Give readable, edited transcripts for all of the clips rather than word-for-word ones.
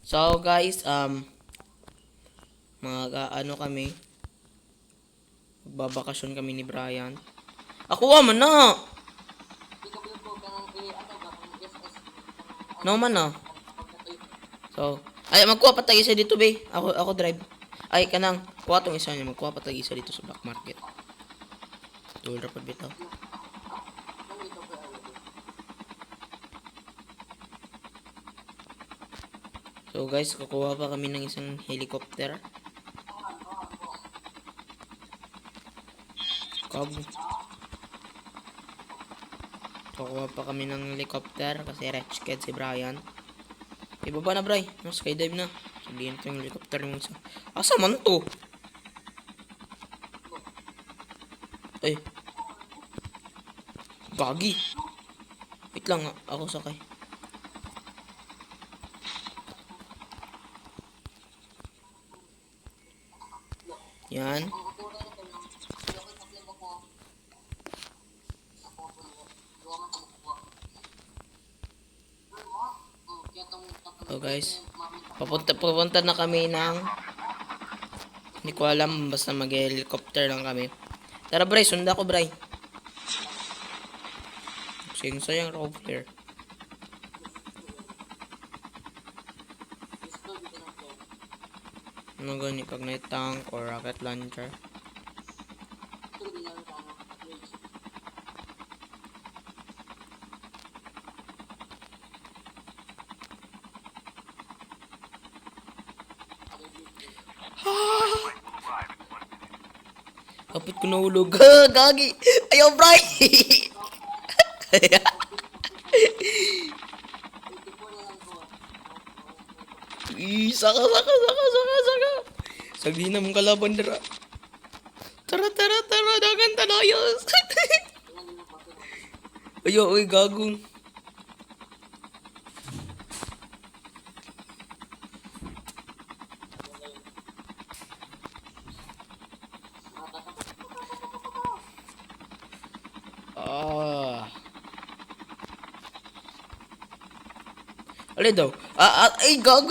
So guys, ano kami, babakasyon kami ni Brian. Ako man na. No man na. So, ay magkuha pa tayo isa dito be. Ako drive. Ay kanang kuha tong isa niya, magkuha pa tayo isa dito sa black market. Tool ra pud bitaw. So guys, kukuha pa kami ng isang helicopter. Kog. Kukuha pa kami ng helicopter kasi rich kid si Brian. Ibaba na, Bray. No, skydive na. Sabihin ito yung helicopter yung isa. Asa man to? Ay. Gagi. Wait lang, ako sakay. Yan. So guys, papunta na kami ng, hindi ko alam, basta mag-helicopter lang kami. Tara Bray, sunda ko Bray. Sayang rope flare. Ano gani pag night tank or rocket launcher? Kapit ko nahulog. Gagi. Ayaw, Bray. Saka. Sagdi na mong kalaban dira. Tara. Dagan tanayos. Ayaw, oy, gagong. Ah. Alin daw? Ay, gag.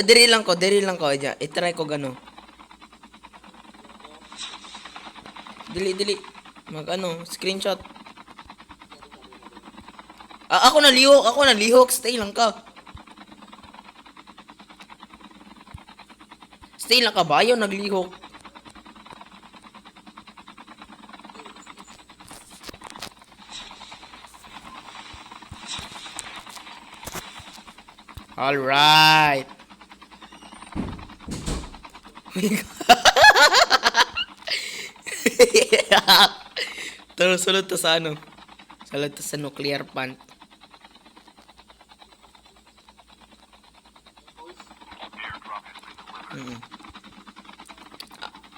Diri lang ko. Diyan. I-try ko gano. Dili. Screenshot. Ako nalihok. Stay lang ka. Ba? Ayaw naglihok. Alright. Sunod to sa ano? Sunod to sa nuclear plant.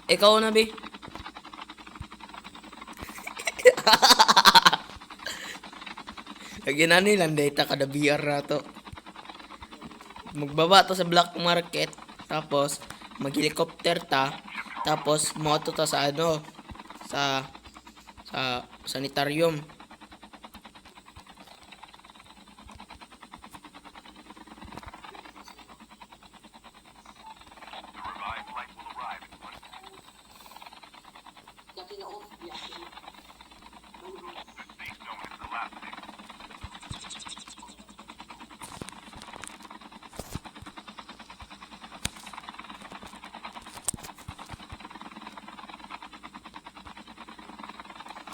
Ikaw na, be. Lagyan na nilang data kada BR na to. Magbaba to sa black market. Tapos, mag-helicopter ta. Tapos, moto ta sa ano. Sa sanitarium.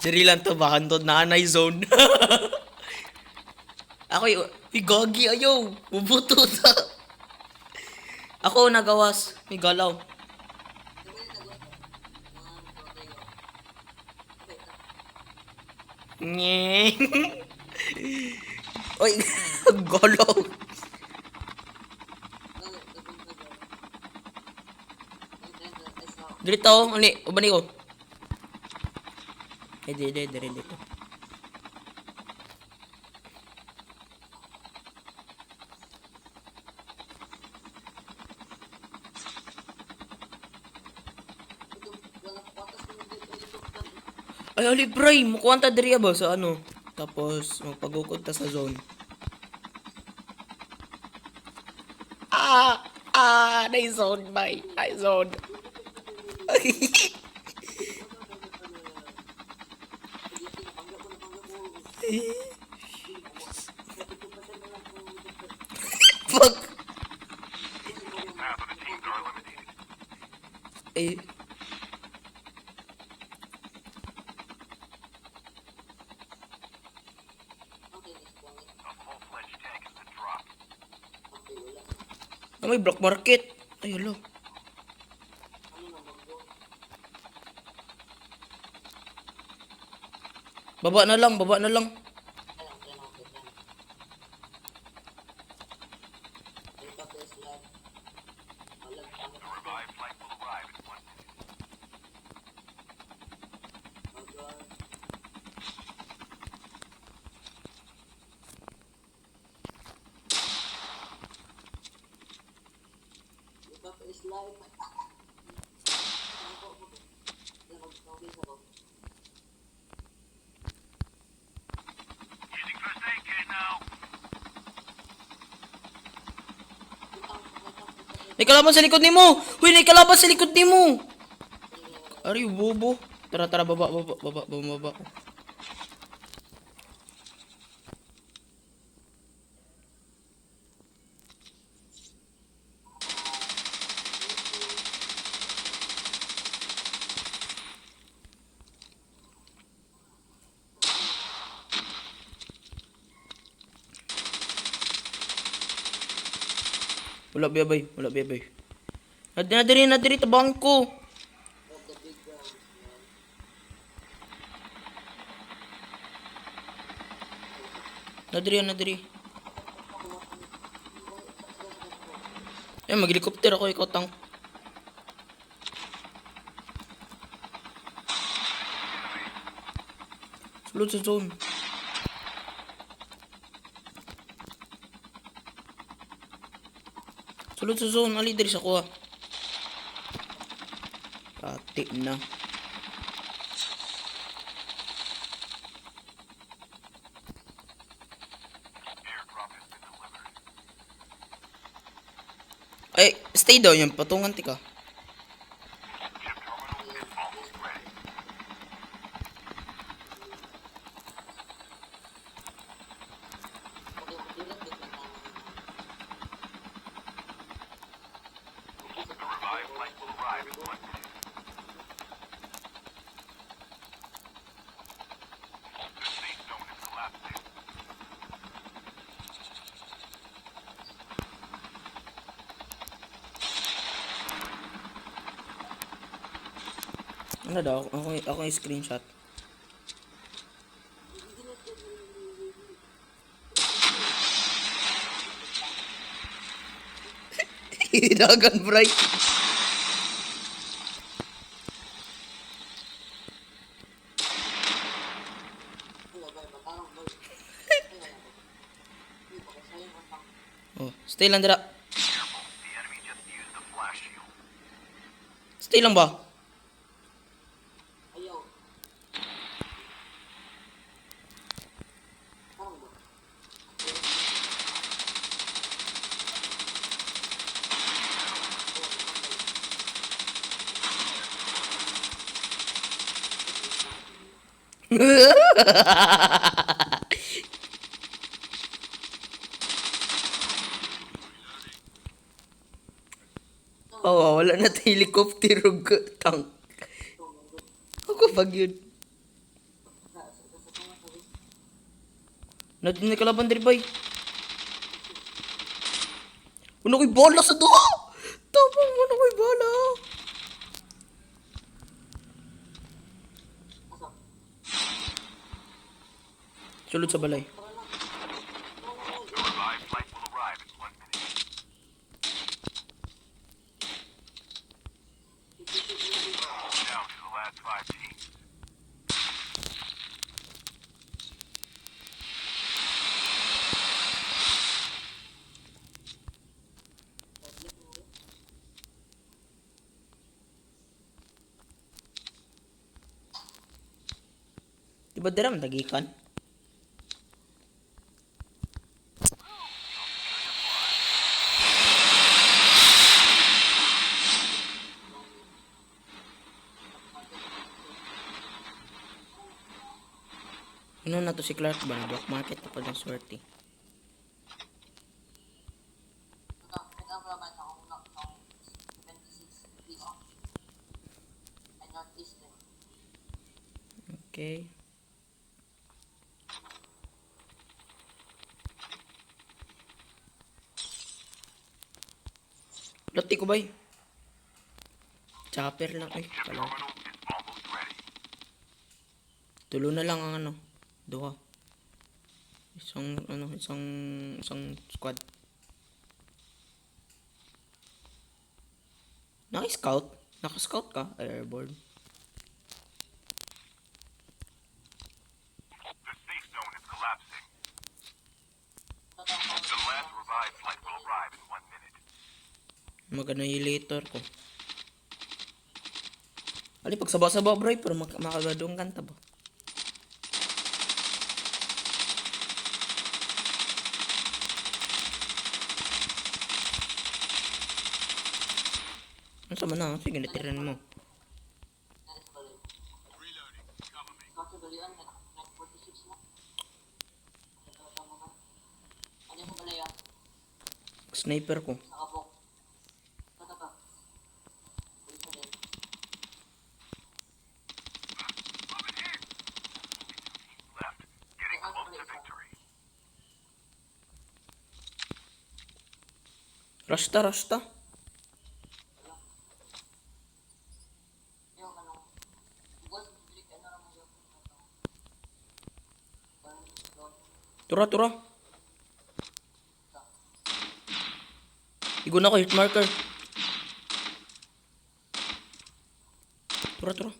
Diri lang to, bahantod na anay zone. Ako yung, gagi ayaw. Bubuto ta. Ako nagawas. May galaw. Nye. Oy, galaw. Dito, ubani ko. Dire dito. Ay, ali, bray, mukuha diri ba sa ano? Tapos, magpagukod ta sa zone. Naizone, bay. Naizone. Fuck. Eh. May black market. Ay, alo. Baba na lang, baba na lang. May kalaban sa likod nimo. Huy, may kalaban sa likod nimo. Ari, bobo. Tara, tara, baba, baba, baba, baba, baba. Wala biyabay, wala biyabay. Nadiri, tabang ko. Nadiri. Eh, mag-helicopter ako, ikaw tank. Sulod sa zone. Sulod sa zone, ali diri sa kuha. Pati na. Ay, stay daw yan, patungan tika. Ano daw? Ako yung screenshot. Dagan bright. Oh, stay lang dira. Stay lang ba? Oh, wala na helicopter ug tank. Ako pag yun. Nadin na kalaban diri bay. Ano ko'y bola sa duha? Tapang mo na ko'y bola. Sulod sa balay. Diba dira man tagikan? Ano na to si Clark ba? Black market na pa ng swerte. Okay. Lati ko ba eh? Chopper lang eh. Pala. Tulo na lang ang ano. Duha. Isang squad. Naka-scout? Naka-scout ka? Airborne. The safe zone is collapsing. The last revived flight will arrive in 1 minute. Mag-annihilator ko. Ali, pag sabaw-sabaw bro, pero makagadong kanta ba? Ano sama na? Sige, natiran mo. Sniper ko. Left. Getting close to victory. Rasta, rasta. Tura, tura. Igo na ko, hit marker. Tura, tura.